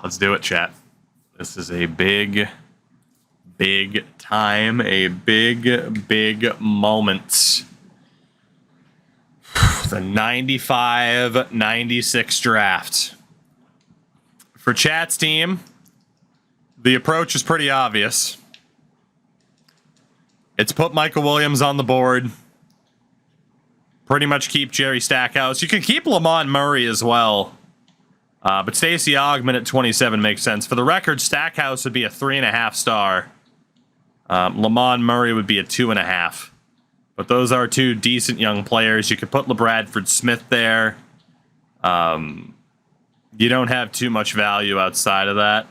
Let's do it, chat. This is a big time, a big moment. The 95-96 draft. For chat's team, the approach is pretty obvious. It's put Michael Williams on the board. Pretty much keep Jerry Stackhouse. You can keep Lamont Murray as well. But Stacey Augmon at 27 makes sense. For the record, Stackhouse would be a 3.5 star. Lamont Murray would be a 2.5. But those are two decent young players. You could put LaBradford Smith there. You don't have too much value outside of that.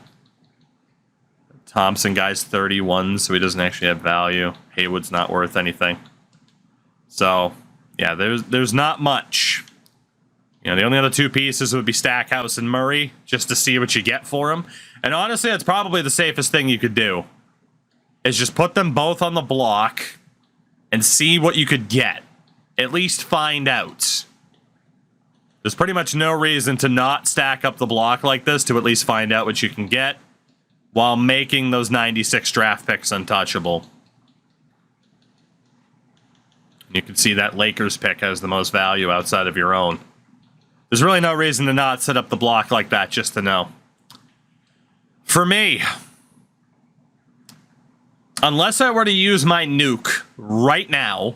Thompson guy's 31, so he doesn't actually have value. Haywood's not worth anything. So, yeah, there's not much. You know, the only other two pieces would be Stackhouse and Murray, just to see what you get for them. And honestly, that's probably the safest thing you could do, is just put them both on the block and see what you could get. At least find out. There's pretty much no reason to not stack up the block like this to at least find out what you can get while making those 96 draft picks untouchable. You can see that Lakers pick has the most value outside of your own. There's really no reason to not set up the block like that just to know. For me, unless I were to use my nuke right now,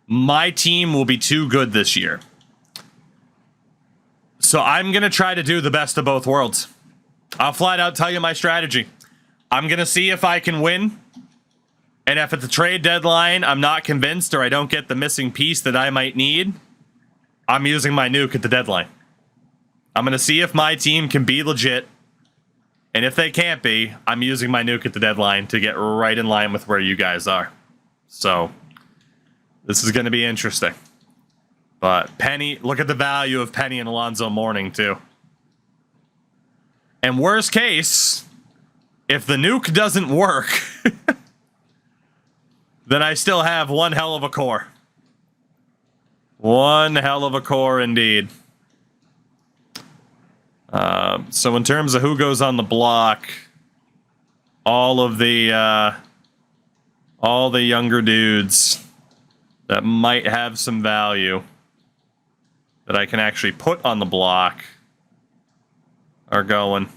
my team will be too good this year. So I'm going to try to do the best of both worlds. I'll flat out tell you my strategy. I'm going to see if I can win. And if at the trade deadline I'm not convinced or I don't get the missing piece that I might need, I'm using my nuke at the deadline. I'm going to see if my team can be legit. And if they can't be, I'm using my nuke at the deadline to get right in line with where you guys are. So, this is going to be interesting. But Penny, look at the value of Penny and Alonzo Mourning, too. And worst case, if the nuke doesn't work, then I still have one hell of a core. One hell of a core indeed. So in terms of who goes on the block, all the younger dudes that might have some value that I can actually put on the block are going.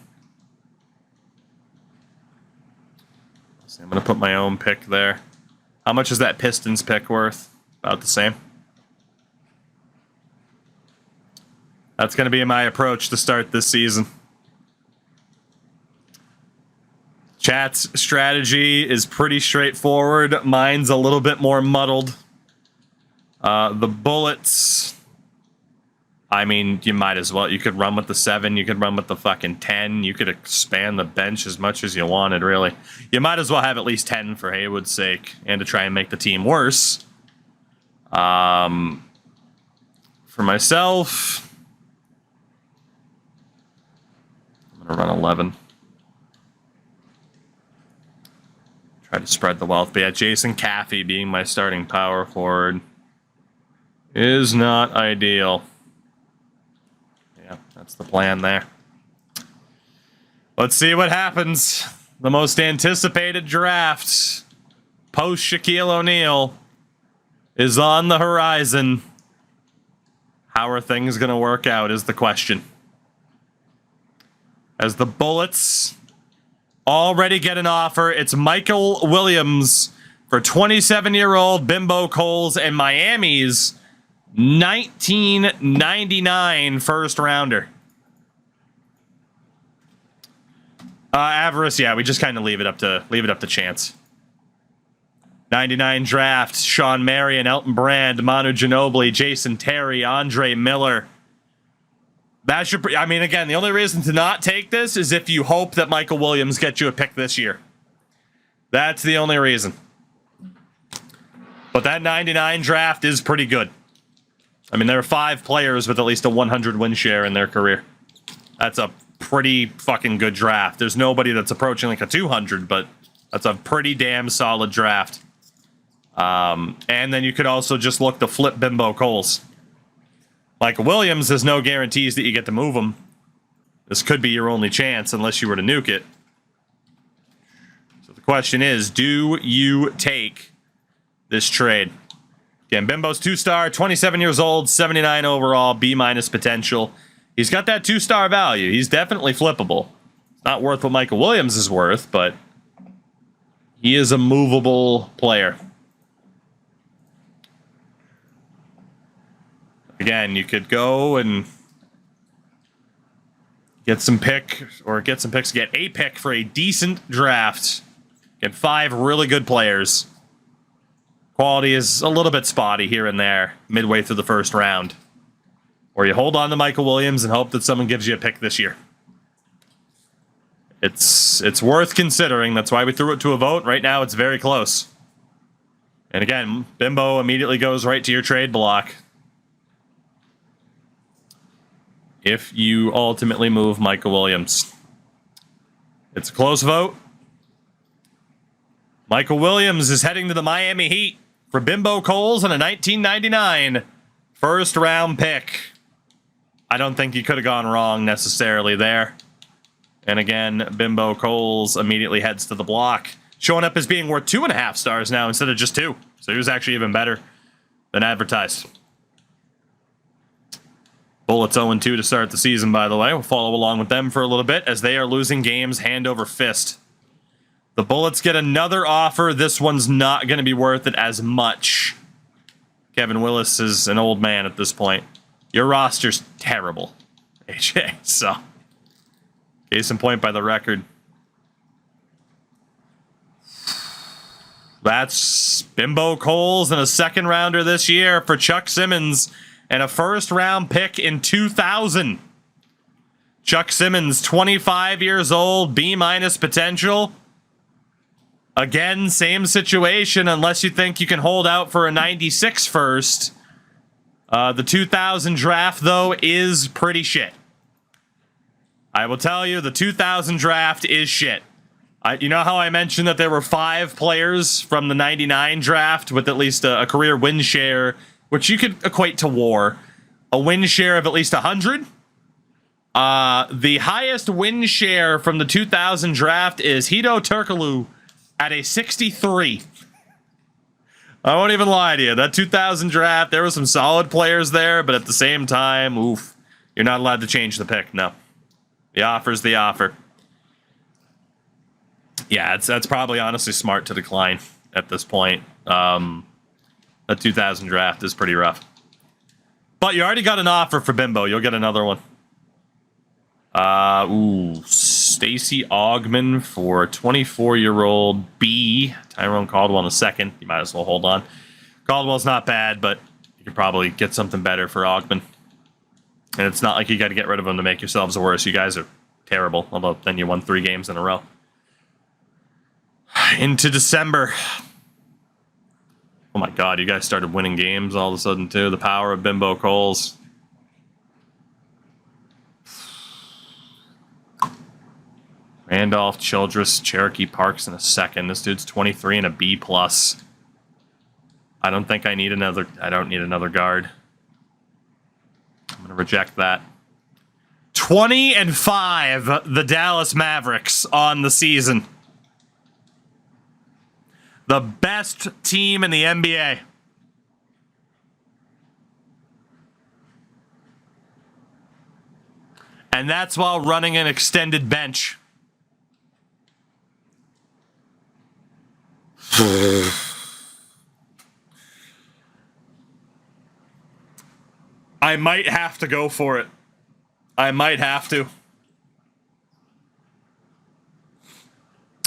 So I'm going to put my own pick there. How much is that Pistons pick worth? About the same. That's going to be my approach to start this season. Chat's strategy is pretty straightforward. Mine's a little bit more muddled. The bullets, I mean, you might as well. You could run with the 7. You could run with the fucking 10. You could expand the bench as much as you wanted, really. You might as well have at least 10 for Haywood's sake and to try and make the team worse. For myself, I'm going to run 11. Try to spread the wealth. But yeah, Jason Caffey being my starting power forward is not ideal. Yeah, that's the plan there. Let's see what happens. The most anticipated draft post Shaquille O'Neal is on the horizon. How are things going to work out is the question. As the Bullets already get an offer, it's Michael Williams for 27-year-old Bimbo Coles and Miami's 1999 first rounder. Avarice, yeah, we just kind of leave it up to chance. 99 draft, Sean Marion, Elton Brand, Manu Ginobili, Jason Terry, Andre Miller. That should, I mean, again, the only reason to not take this is if you hope that Michael Williams gets you a pick this year. That's the only reason. But that 99 draft is pretty good. I mean, there are 5 players with at least a 100 win share in their career. That's a pretty fucking good draft. There's nobody that's approaching like a 200, but that's a pretty damn solid draft. And then you could also just look to flip Bimbo Coles. Michael Williams, there's no guarantees that you get to move him. This could be your only chance unless you were to nuke it. So the question is, do you take this trade? Again, Bimbo's 2-star, 27 years old, 79 overall, B- potential. He's got that 2-star value. He's definitely flippable. It's not worth what Michael Williams is worth, but he is a movable player. Again, you could go and get some picks, get a pick for a decent draft. Get 5 really good players. Quality is a little bit spotty here and there, midway through the first round. Or you hold on to Michael Williams and hope that someone gives you a pick this year. It's worth considering. That's why we threw it to a vote. Right now, it's very close. And again, Bimbo immediately goes right to your trade block. If you ultimately move Michael Williams. It's a close vote. Michael Williams is heading to the Miami Heat for Bimbo Coles and a 1999 first-round pick. I don't think you could have gone wrong necessarily there. And again, Bimbo Coles immediately heads to the block, showing up as being worth 2.5 stars now instead of just 2. So he was actually even better than advertised. Bullets 0-2 to start the season, by the way. We'll follow along with them for a little bit as they are losing games hand over fist. The Bullets get another offer. This one's not going to be worth it as much. Kevin Willis is an old man at this point. Your roster's terrible, AJ. So, case in point by the record. That's Bimbo Coles and a second rounder this year for Chuck Simmons and a first round pick in 2000. Chuck Simmons, 25 years old, B- potential. Again, same situation unless you think you can hold out for a 96 first. The 2000 draft, though, is pretty shit. I will tell you, the 2000 draft is shit. You know how I mentioned that there were 5 players from the 99 draft with at least a career win share, which you could equate to WAR, a win share of at least 100? The highest win share from the 2000 draft is Hito Turkoglu at a 63. I won't even lie to you. That 2000 draft, there were some solid players there, but at the same time, oof, you're not allowed to change the pick. No. The offer's the offer. Yeah, that's probably honestly smart to decline at this point. That 2000 draft is pretty rough. But you already got an offer for Bimbo. You'll get another one. Stacey Augman for 24-year-old B. Tyrone Caldwell in a second. You might as well hold on. Caldwell's not bad, but you could probably get something better for Augman. And it's not like you got to get rid of him to make yourselves worse. You guys are terrible, although then you won 3 games in a row. Into December. Oh my god, you guys started winning games all of a sudden too. The power of Bimbo Coles. Randolph, Childress, Cherokee Parks in a second. This dude's 23 and a B+. I don't think I need another. I don't need another guard. I'm going to reject that. 20-5, the Dallas Mavericks on the season. The best team in the NBA. And that's while running an extended bench. I might have to go for it. I might have to.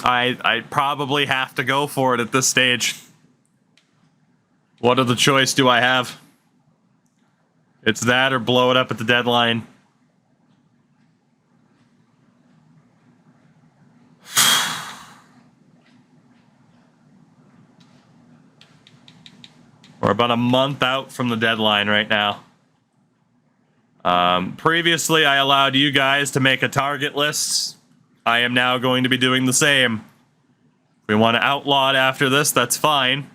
I probably have to go for it at this stage. What other choice do I have? It's that or blow it up at the deadline. We're about a month out from the deadline right now. Previously, I allowed you guys to make a target list. I am now going to be doing the same. If we want to outlaw it after this, that's fine.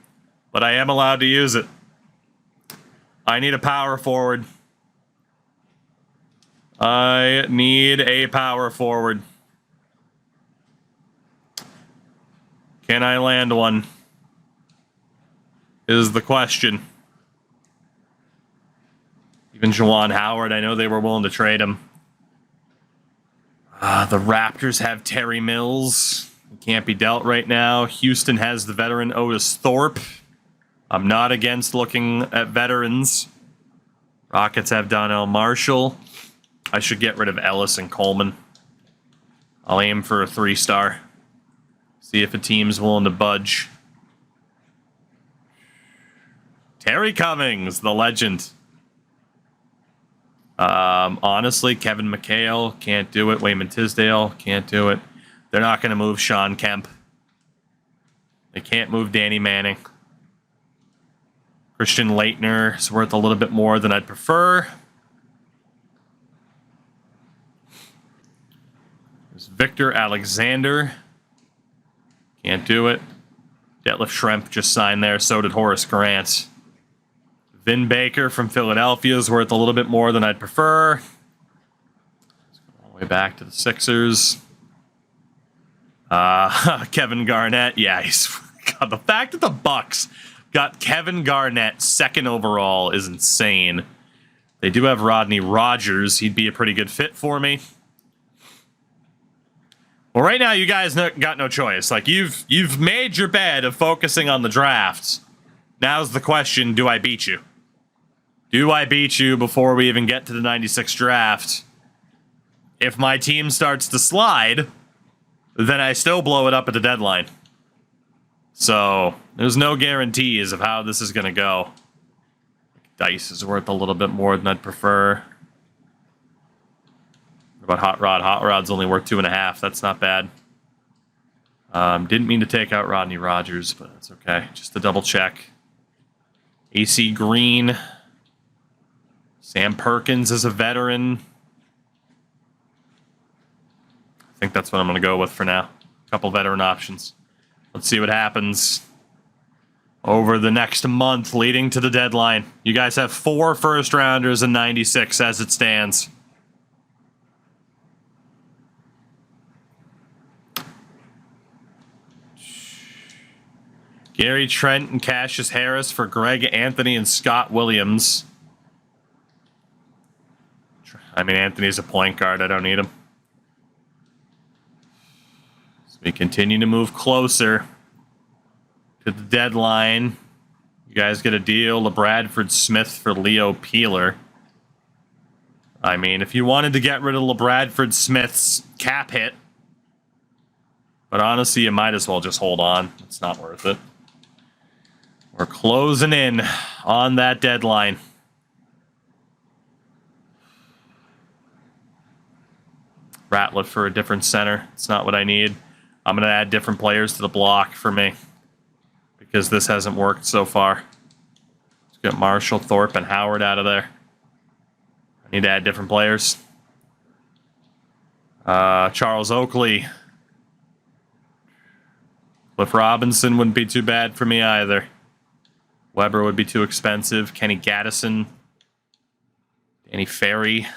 But I am allowed to use it. I need a power forward. I need a power forward. Can I land one? Is the question. Even Juwan Howard, I know they were willing to trade him. The Raptors have Terry Mills. He can't be dealt right now. Houston has the veteran Otis Thorpe. I'm not against looking at veterans. Rockets have Donnell Marshall. I should get rid of Ellis and Coleman. I'll aim for a 3-star. See if a team's willing to budge. Terry Cummings, the legend. Honestly, Kevin McHale, can't do it. Wayman Tisdale, can't do it. They're not going to move Sean Kemp. They can't move Danny Manning. Christian Laettner is worth a little bit more than I'd prefer. There's Victor Alexander. Can't do it. Detlef Schrempf just signed there. So did Horace Grant. Vin Baker from Philadelphia is worth a little bit more than I'd prefer. Let's go all the way back to the Sixers. Kevin Garnett. Yeah, he's God, the fact that the Bucks got Kevin Garnett second overall is insane. They do have Rodney Rogers. He'd be a pretty good fit for me. Well, right now you guys got no choice. Like you've made your bed of focusing on the drafts. Now's the question: do I beat you? Do I beat you before we even get to the 96 draft? If my team starts to slide, then I still blow it up at the deadline. So there's no guarantees of how this is going to go. Dice is worth a little bit more than I'd prefer. What about Hot Rod? Hot Rod's only worth 2.5. That's not bad. Didn't mean to take out Rodney Rogers, but that's okay. Just to double check. AC Green. Sam Perkins is a veteran. I think that's what I'm going to go with for now. A couple veteran options. Let's see what happens over the next month leading to the deadline. You guys have 4 first-rounders in 96 as it stands. Gary Trent and Cassius Harris for Greg Anthony and Scott Williams. I mean, Anthony's a point guard. I don't need him. So we continue to move closer to the deadline. You guys get a deal. LeBradford Smith for Leo Peeler. I mean, if you wanted to get rid of LeBradford Smith's cap hit, but honestly, you might as well just hold on. It's not worth it. We're closing in on that deadline. Ratliff for a different center. It's not what I need. I'm going to add different players to the block for me because this hasn't worked so far. Let's get Marshall, Thorpe, and Howard out of there. I need to add different players. Charles Oakley. Cliff Robinson wouldn't be too bad for me either. Weber would be too expensive. Kenny Gaddison. Danny Ferry.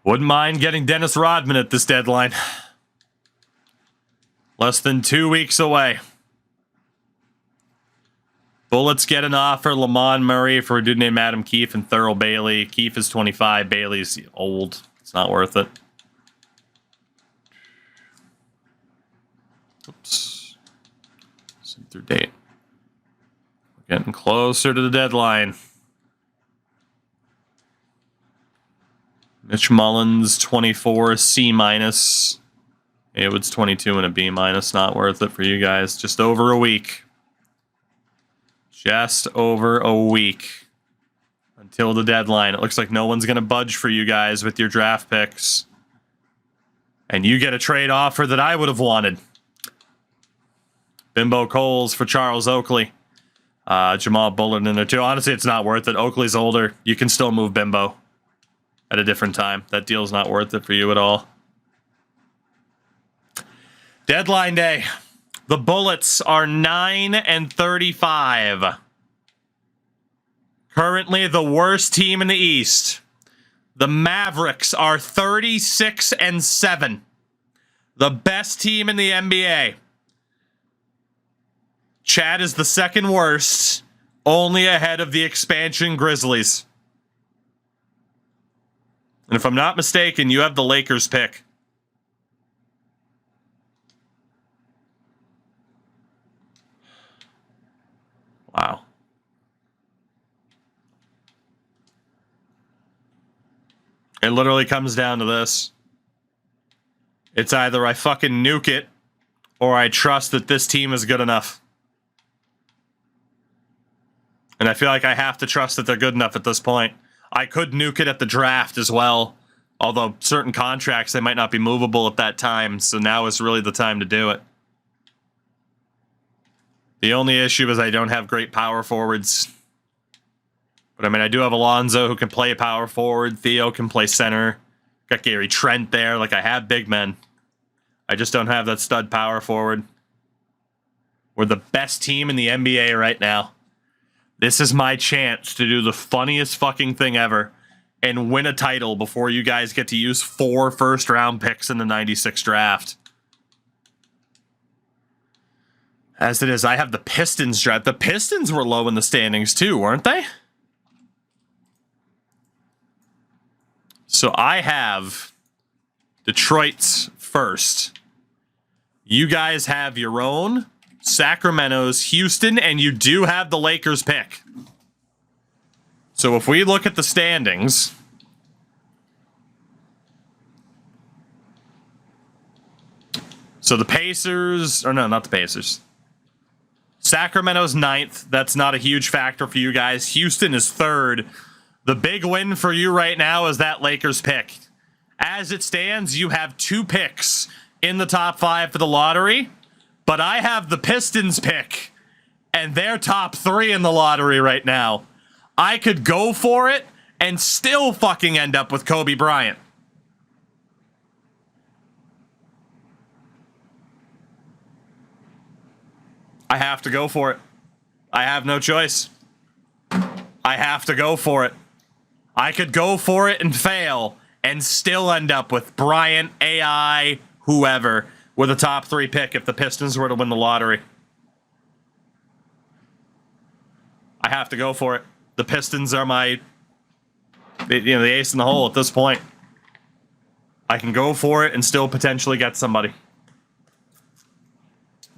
Wouldn't mind getting Dennis Rodman at this deadline. Less than 2 weeks away. Bullets get an offer. Lamont Murray for a dude named Adam Keefe and Thurl Bailey. Keefe is 25. Bailey's old. It's not worth it. Oops. Send through date. We're getting closer to the deadline. Mitch Mullins, 24, C-. Haywood's 22 and a B-. Not worth it for you guys. Just over a week. Just over a week until the deadline. It looks like no one's going to budge for you guys with your draft picks. And you get a trade offer that I would have wanted. Bimbo Coles for Charles Oakley. Jamal Bullard in there too. Honestly, it's not worth it. Oakley's older. You can still move Bimbo at a different time. That deal's not worth it for you at all. Deadline day. The Bullets are 9-35. Currently the worst team in the East. The Mavericks are 36-7. The best team in the NBA. Chad is the second worst, only ahead of the expansion Grizzlies. And if I'm not mistaken, you have the Lakers pick. Wow. It literally comes down to this. It's either I fucking nuke it, or I trust that this team is good enough. And I feel like I have to trust that they're good enough at this point. I could nuke it at the draft as well. Although certain contracts, they might not be movable at that time. So now is really the time to do it. The only issue is I don't have great power forwards. But I mean, I do have Alonzo who can play power forward. Theo can play center. Got Gary Trent there. Like, I have big men. I just don't have that stud power forward. We're the best team in the NBA right now. This is my chance to do the funniest fucking thing ever and win a title before you guys get to use 4 first-round picks in the 96 draft. As it is, I have the Pistons draft. The Pistons were low in the standings too, weren't they? So I have Detroit's first. You guys have your own, Sacramento's, Houston, and you do have the Lakers pick. So if we look at the standings, so the Pacers, or no, not the Pacers. Sacramento's 9th. That's not a huge factor for you guys. Houston is 3rd. The big win for you right now is that Lakers pick. As it stands, you have 2 picks in the top 5 for the lottery, but I have the Pistons pick, and they're top 3 in the lottery right now. I could go for it and still fucking end up with Kobe Bryant. I have to go for it. I have no choice. I have to go for it. I could go for it and fail and still end up with Bryant, AI, whoever, with a top 3 pick if the Pistons were to win the lottery. I have to go for it. The Pistons are my, the ace in the hole at this point. I can go for it and still potentially get somebody.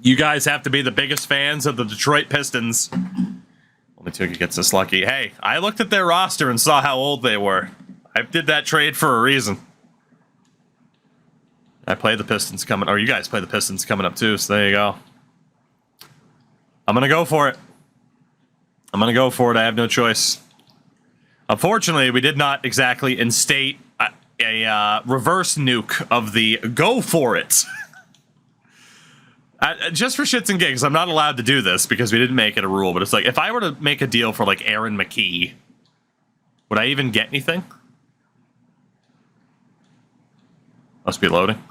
You guys have to be the biggest fans of the Detroit Pistons. Only Tuka gets this lucky. Hey, I looked at their roster and saw how old they were. I did that trade for a reason. I play the Pistons coming, or you guys play the Pistons coming up too, so there you go. I'm going to go for it. I'm going to go for it. I have no choice. Unfortunately, we did not exactly instate a reverse nuke of the go for it. Just for shits and gigs, I'm not allowed to do this because we didn't make it a rule, but it's like, if I were to make a deal for, like, Aaron McKee, would I even get anything? Must be loading.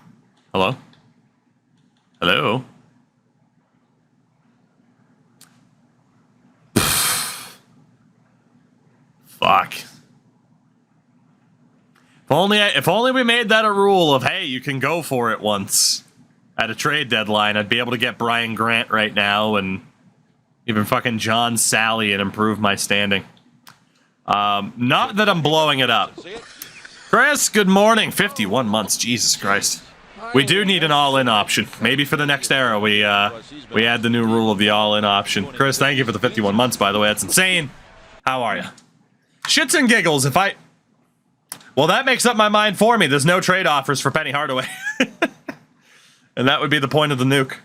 Hello? Hello? Fuck. If only we made that a rule of, hey, you can go for it once at a trade deadline, I'd be able to get Brian Grant right now and even fucking John Sally and improve my standing. Not that I'm blowing it up. Chris, good morning. 51 months, Jesus Christ. We do need an all-in option. Maybe for the next era, we add the new rule of the all-in option. Chris, thank you for the 51 months, by the way. That's insane. How are you? Shits and giggles, if I... Well, that makes up my mind for me. There's no trade offers for Penny Hardaway. And that would be the point of the nuke.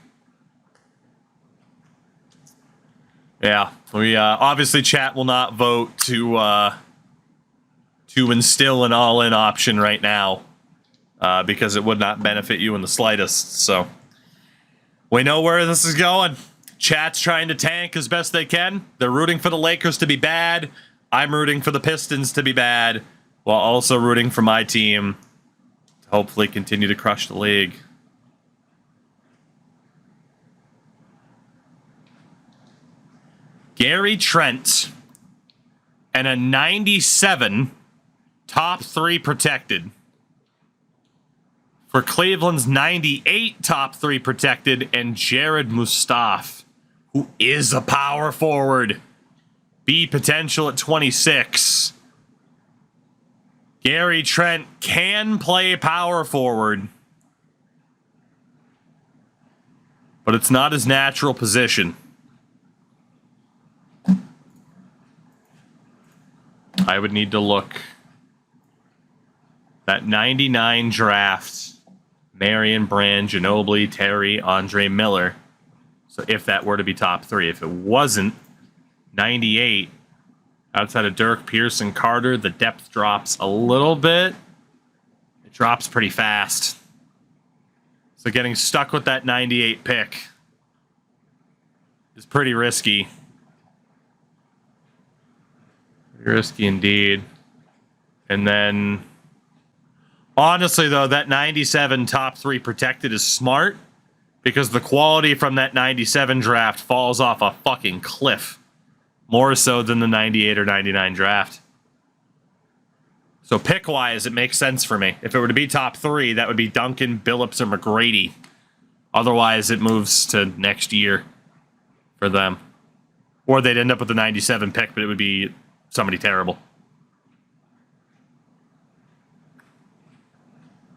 Yeah, we obviously chat will not vote to instill an all-in option right now because it would not benefit you in the slightest. So we know where this is going. Chat's trying to tank as best they can. They're rooting for the Lakers to be bad. I'm rooting for the Pistons to be bad, while also rooting for my team to hopefully continue to crush the league. Gary Trent and a 97 top 3 protected. For Cleveland's 98 top 3 protected, and Jared Mustaf, who is a power forward. B potential at 26. Gary Trent can play power forward, but it's not his natural position. I would need to look. That 99 draft, Marion, Brand, Ginobili, Terry, Andre Miller. So if that were to be top 3. If it wasn't, 98, outside of Dirk, Pearson, Carter, the depth drops a little bit. It drops pretty fast. So getting stuck with that 98 pick is pretty risky. Pretty risky indeed. And then, honestly, though, that 97 top 3 protected is smart because the quality from that 97 draft falls off a fucking cliff. More so than the 98 or 99 draft. So pick-wise, it makes sense for me. If it were to be top 3, that would be Duncan, Billups, or McGrady. Otherwise, it moves to next year for them. Or they'd end up with the 97 pick, but it would be somebody terrible.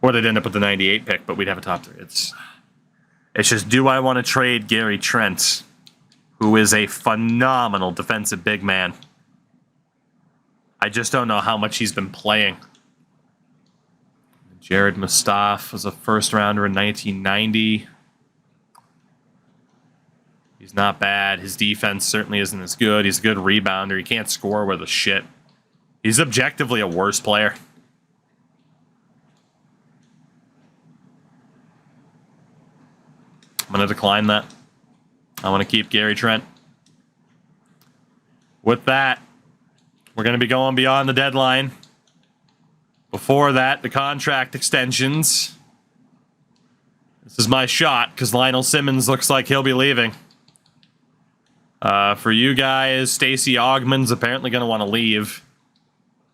Or they'd end up with the 98 pick, but we'd have a top 3. It's just, do I want to trade Gary Trent, who is a phenomenal defensive big man? I just don't know how much he's been playing. Jared Mustaf was a first rounder in 1990. He's not bad. His defense certainly isn't as good. He's a good rebounder. He can't score worth a shit. He's objectively a worse player. I'm going to decline that. I want to keep Gary Trent. With that, we're going to be going beyond the deadline. Before that, the contract extensions. This is my shot, because Lionel Simmons looks like he'll be leaving. For you guys, Stacey Augman's apparently going to want to leave.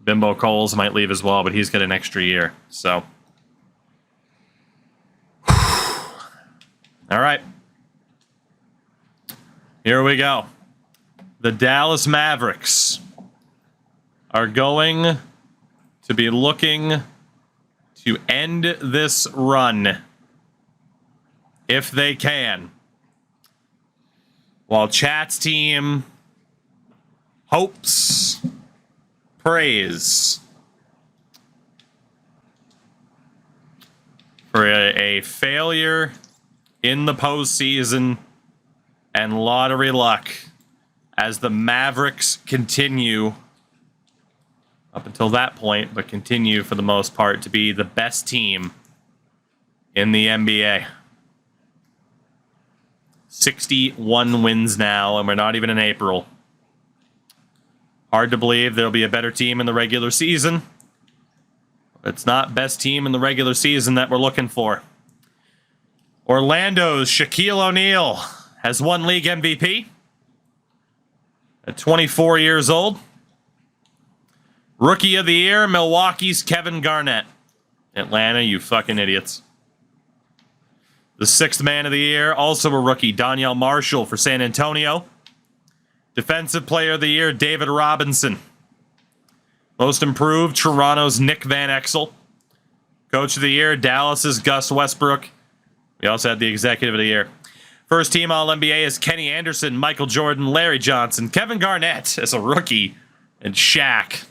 Bimbo Coles might leave as well, but he's got an extra year. So, all right. Here we go. The Dallas Mavericks are going to be looking to end this run, if they can, while Chat's team hopes, prays for a failure in the postseason and lottery luck as the Mavericks continue, up until that point, but continue for the most part to be the best team in the NBA. 61 wins now, and we're not even in April. Hard to believe there'll be a better team in the regular season. It's not best team in the regular season that we're looking for. Orlando's Shaquille O'Neal has won league MVP at 24 years old. Rookie of the Year, Milwaukee's Kevin Garnett. Atlanta, you fucking idiots. The sixth man of the year, also a rookie, Donyell Marshall for San Antonio. Defensive player of the year, David Robinson. Most improved, Toronto's Nick Van Exel. Coach of the year, Dallas's Gus Westbrook. We also had the executive of the year. First team All-NBA is Kenny Anderson, Michael Jordan, Larry Johnson, Kevin Garnett as a rookie, and Shaq.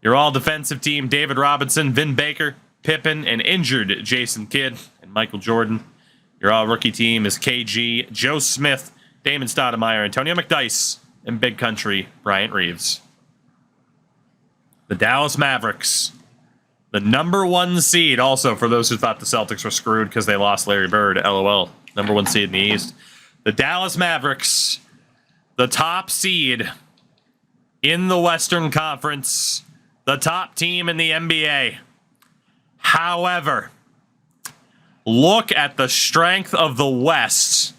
Your all-defensive team, David Robinson, Vin Baker, Pippen, and injured Jason Kidd, and Michael Jordan. Your all-rookie team is KG, Joe Smith, Damon Stoudemire, Antonio McDyess, and Big Country, Bryant Reeves. The Dallas Mavericks, the number 1 seed, also for those who thought the Celtics were screwed because they lost Larry Bird, LOL. Number 1 seed in the East. The Dallas Mavericks, the top seed in the Western Conference, the top team in the NBA. However, look at the strength of the West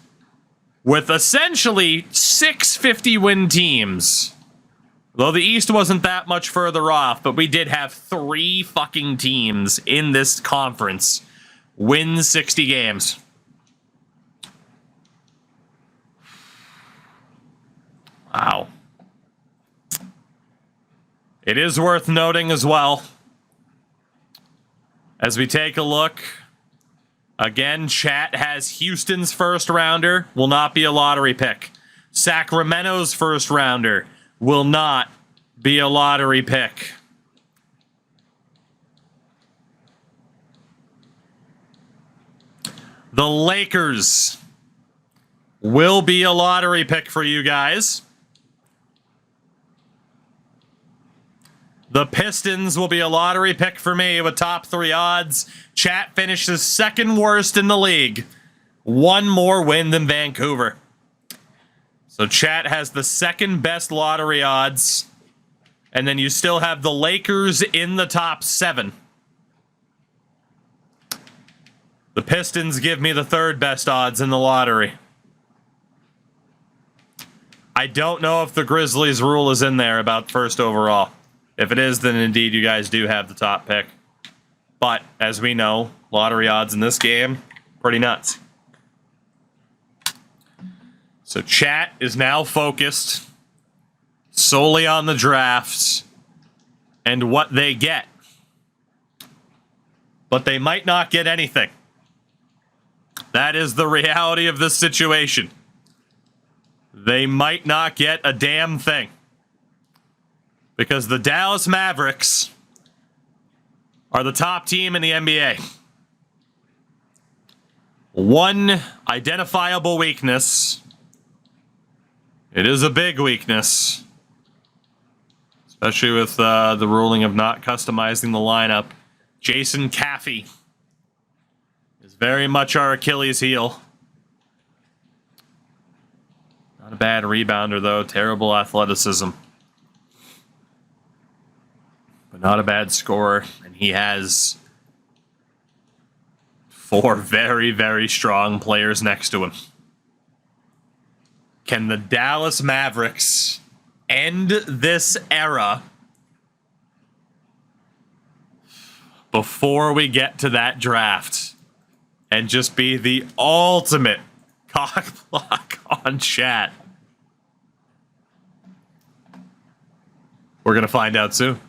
with essentially 6 50-win teams. Though the East wasn't that much further off, but we did have 3 fucking teams in this conference win 60 games. Wow. It is worth noting as well, as we take a look, again, chat has Houston's first rounder, will not be a lottery pick. Sacramento's first rounder will not be a lottery pick. The Lakers will be a lottery pick for you guys. The Pistons will be a lottery pick for me with top 3 odds. Chat finishes second worst in the league. 1 more win than Vancouver. So chat has the second best lottery odds. And then you still have the Lakers in the top 7. The Pistons give me the 3rd best odds in the lottery. I don't know if the Grizzlies rule is in there about first overall. If it is, then indeed you guys do have the top pick. But, as we know, lottery odds in this game, pretty nuts. So chat is now focused solely on the drafts and what they get. But they might not get anything. That is the reality of this situation. They might not get a damn thing. Because the Dallas Mavericks are the top team in the NBA. One identifiable weakness. It is a big weakness. Especially with the ruling of not customizing the lineup. Jason Caffey is very much our Achilles heel. Not a bad rebounder, though. Terrible athleticism. But not a bad scorer. And he has 4 very, very strong players next to him. Can the Dallas Mavericks end this era before we get to that draft and just be the ultimate cock block on chat? We're going to find out soon.